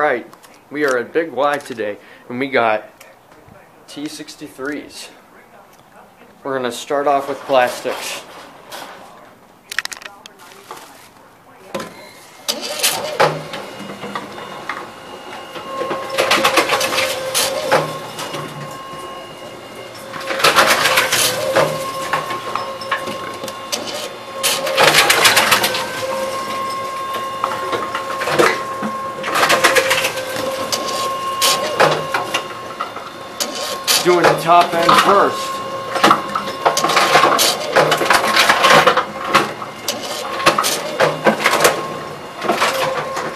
Alright, we are at Big Y today, and we got T-63s. We're going to start off with plastics. Doing the top end first.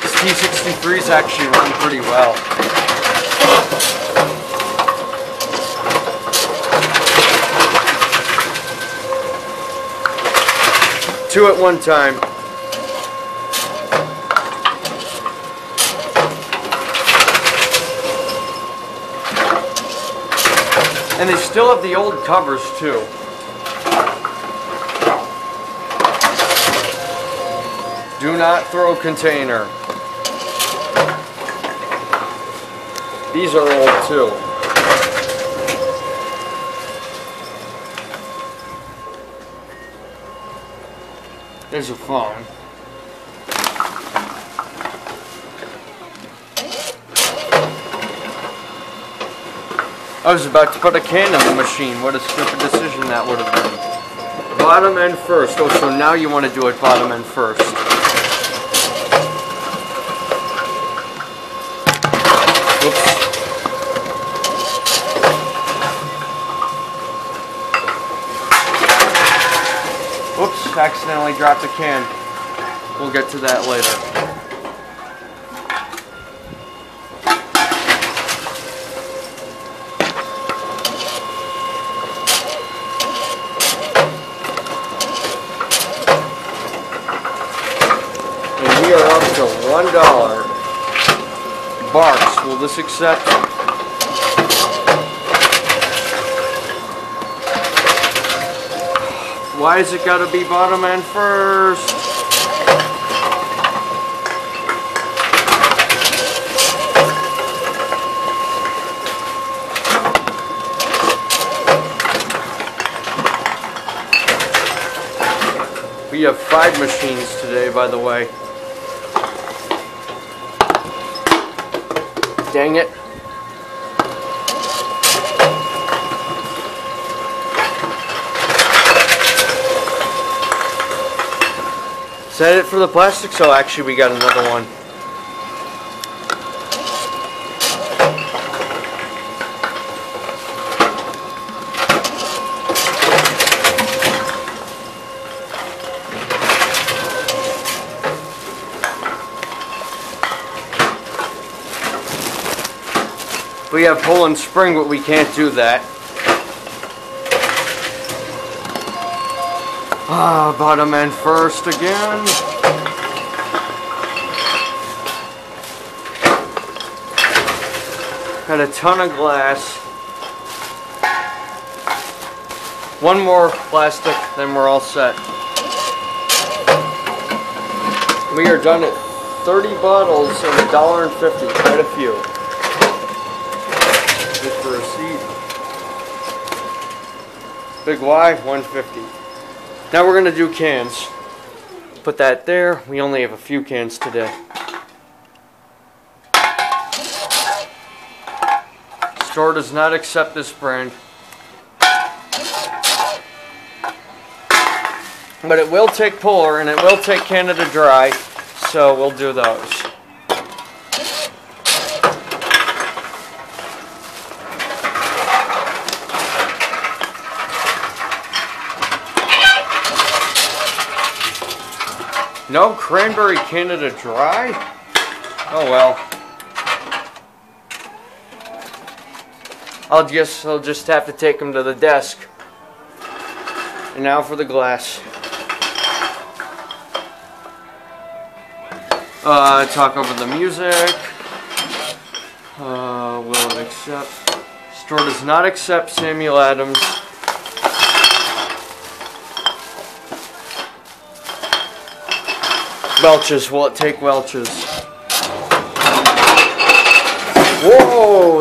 This T-63s actually run pretty well. Two at one time. And they still have the old covers too. Do not throw container. These are old too. There's a phone. I was about to put a can in the machine. What a stupid decision that would have been. Bottom end first. Oh, so now you want to do it bottom end first. Oops. Oops, accidentally dropped a can. We'll get to that later. We are up to $1. Barks, will this accept? Why has it got to be bottom end first? We have 5 machines today, by the way. Dang it. Is that it for the plastics? Oh, actually, we got another one. We have pull and spring, but we can't do that. Bottom end first again. Got a ton of glass. One more plastic, then we're all set. We are done at 30 bottles and $1.50, quite a few. Just for a receipt. Big Y, $1.50. Now we're gonna do cans. Put that there. We only have a few cans today. Store does not accept this brand. But it will take Polar and it will take Canada Dry, so we'll do those. No Cranberry Canada Dry? Oh well. I'll just have to take them to the desk. And now for the glass. Talk over the music. Will it accept? Store does not accept Samuel Adams. Welch's, will it take Welch's?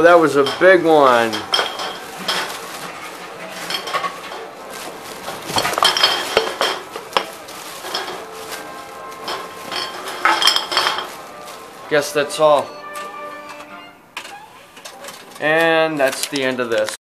Oh, that was a big one. Guess that's all. And that's the end of this.